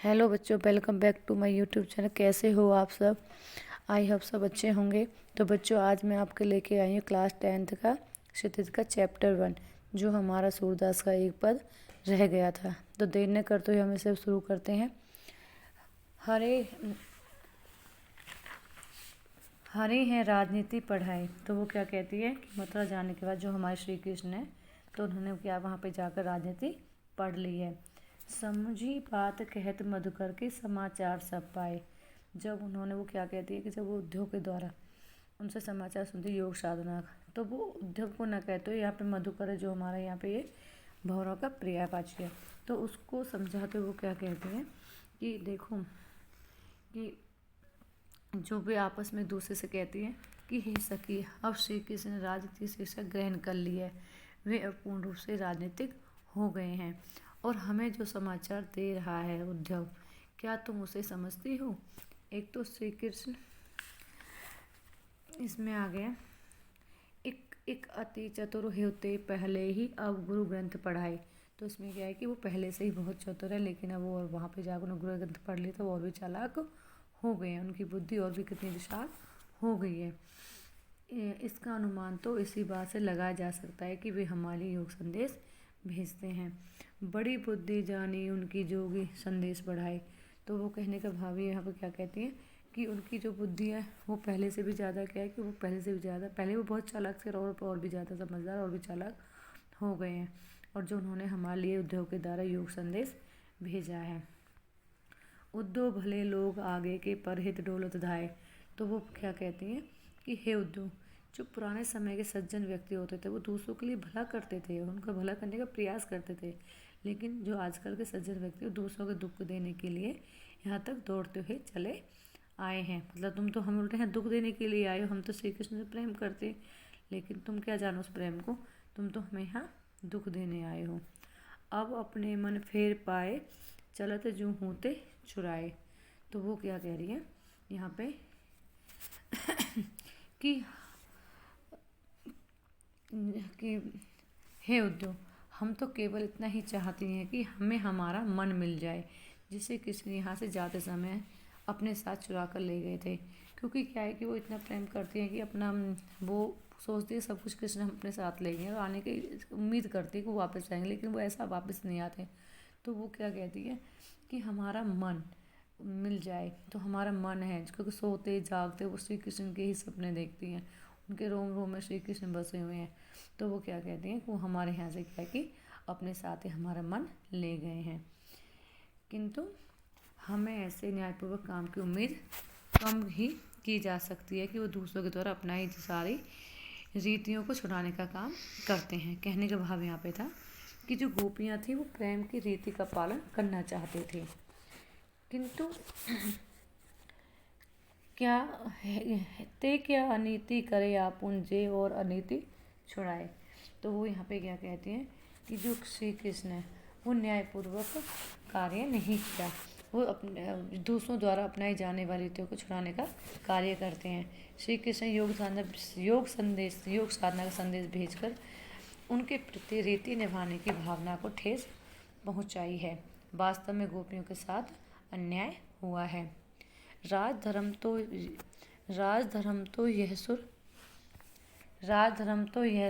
Hello बच्चों, welcome back to my YouTube channel. कैसे हो आप सब? आई होप सब अच्छे होंगे। तो बच्चों, आज मैं आपके लेके आई हूँ क्लास 10th का क्षितिज का चैप्टर 1, जो हमारा सूरदास का एक पद रह गया था। तो देर न करते हुए हम इसे शुरू करते हैं। हरे हैं राजनीति पढ़ाए। तो वो क्या कहती है कि मथुरा जाने के बाद जो हमारे श्री कृष्ण है, तो उन्होंने क्या वहाँ पे जाकर राजनीति पढ़ ली है। समझी बात कहत मधुकर के समाचार सब पाए। जब उन्होंने, वो क्या कहती है कि जब वो उद्योग के द्वारा उनसे समाचार सुनती योग साधना का, तो वो उद्योग को न कहते हो, यहाँ पे मधुकर है जो हमारा यहाँ पे ये भौरव का पर्यायवाची है, तो उसको समझाते वो क्या कहते हैं कि देखो कि जो भी आपस में दूसरे से कहती है कि हे सखी, अब श्री कृष्ण ने राजनीति शिक्षा ग्रहण कर ली है, वे अब पूर्ण रूप से राजनीतिक हो गए हैं और हमें जो समाचार दे रहा है उद्धव, क्या तुम उसे समझती हो? एक तो श्री कृष्ण इसमें आ गया, एक अति चतुर होते पहले ही अब गुरु ग्रंथ पढ़ाए। तो इसमें क्या है कि वो पहले से ही बहुत चतुर है, लेकिन अब वो वहाँ पे जाकर उन्होंने गुरु ग्रंथ पढ़ लिया तो वो और भी चालाक हो गए हैं, उनकी बुद्धि और भी कितनी विशाल हो गई है। इसका अनुमान तो इसी बात से लगाया जा सकता है कि वे हमारे योग संदेश भेजते हैं। बड़ी बुद्धि जानी उनकी जोगी संदेश बढ़ाए। तो वो कहने का भाव यहाँ पर क्या कहती है कि उनकी जो बुद्धि है वो पहले से भी ज़्यादा, क्या है कि वो पहले से भी ज़्यादा, पहले वो बहुत चालाक थे और भी ज़्यादा समझदार और भी चालाक हो गए हैं, और जो उन्होंने हमारे लिए उद्योग के द्वारा योग संदेश भेजा है। उद्धव भले लोग आगे के परहित डोलत धाए। तो वो क्या कहती हैं कि हे उद्धव, जो पुराने समय के सज्जन व्यक्ति होते थे वो दूसरों के लिए भला करते थे, उनका भला करने का प्रयास करते थे, लेकिन जो आजकल के सज्जन व्यक्ति दूसरों को दुख देने के लिए यहाँ तक दौड़ते हुए चले आए हैं। मतलब तुम तो हम उल्टे हैं दुख देने के लिए आए हो, हम तो श्री कृष्ण से प्रेम करते, लेकिन तुम क्या जानो उस प्रेम को, तुम तो हमें यहाँ दुख देने आए हो। अब अपने मन फेर पाए चलत जू होते चुराए। तो वो क्या कह रही है यहाँ पे कि हे उद्धव, हम तो केवल इतना ही चाहते हैं कि हमें हमारा मन मिल जाए, जिसे कृष्ण यहाँ से जाते समय अपने साथ चुरा कर ले गए थे। क्योंकि क्या है कि वो इतना प्रेम करती हैं कि अपना, वो सोचती है सब कुछ कृष्ण हम अपने साथ ले गए और आने की उम्मीद करती है कि वो वापस आएंगे, लेकिन वो ऐसा वापस नहीं आते। तो वो क्या कहती है कि हमारा मन मिल जाए। तो हमारा मन है, क्योंकि सोते जागते वो श्री कृष्ण के ही सपने देखती हैं, उनके रोम रोम में श्री कृष्ण बसे हुए हैं। तो वो क्या कहती हैं कि वो हमारे यहाँ से क्या है कि अपने साथ ही हमारा मन ले गए हैं, किंतु हमें ऐसे न्यायपूर्वक काम की उम्मीद कम ही की जा सकती है कि वो दूसरों के द्वारा अपना ही सारी रीतियों को छुड़ाने का काम करते हैं। कहने का भाव यहाँ पे था कि जो गोपियाँ थी वो प्रेम की रीति का पालन करना चाहते थे, किंतु क्या अनीति करे आपुन जे और अनीति छुड़ाए। तो वो यहाँ पे क्या कहते हैं कि जो श्री कृष्ण है वो न्यायपूर्वक कार्य नहीं किया, वो अपने दूसरों द्वारा अपनाई जाने वाली रीतियों को छुड़ाने का कार्य करते हैं। श्री कृष्ण योग साधना का संदेश भेजकर उनके प्रति रीति निभाने की भावना को ठेस पहुंचाई है। वास्तव में गोपियों के साथ अन्याय हुआ है। राजधर्म तो यह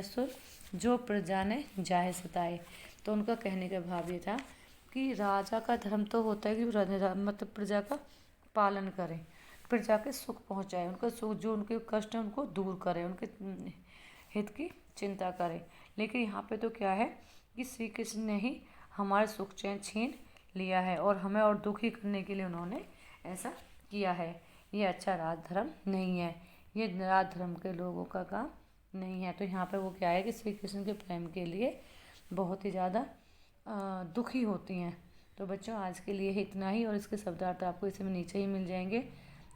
सुर जो प्रजा ने जाहे सताए। तो उनका कहने का भाव ये था कि राजा का धर्म तो होता है कि मतलब प्रजा का पालन करे, प्रजा के सुख पहुँचाए, उनका सुख, जो उनके कष्ट है उनको दूर करे, उनके हित की चिंता करे। लेकिन यहाँ पे तो क्या है कि श्री कृष्ण ने ही हमारे सुख चैन छीन लिया है और हमें और दुखी करने के लिए उन्होंने ऐसा किया है। ये अच्छा राजधर्म नहीं है, ये राजधर्म के लोगों का काम नहीं है। तो यहाँ पे वो क्या है कि श्री कृष्ण के प्रेम के लिए बहुत ही ज़्यादा दुखी होती हैं। तो बच्चों, आज के लिए इतना ही, और इसके शब्दार्थ आपको इसमें नीचे ही मिल जाएंगे।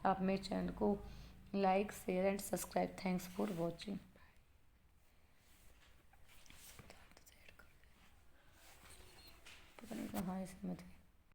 आप मेरे चैनल को like, share and subscribe. Thanks for watching. पता नहीं कहाँ इसमें थे।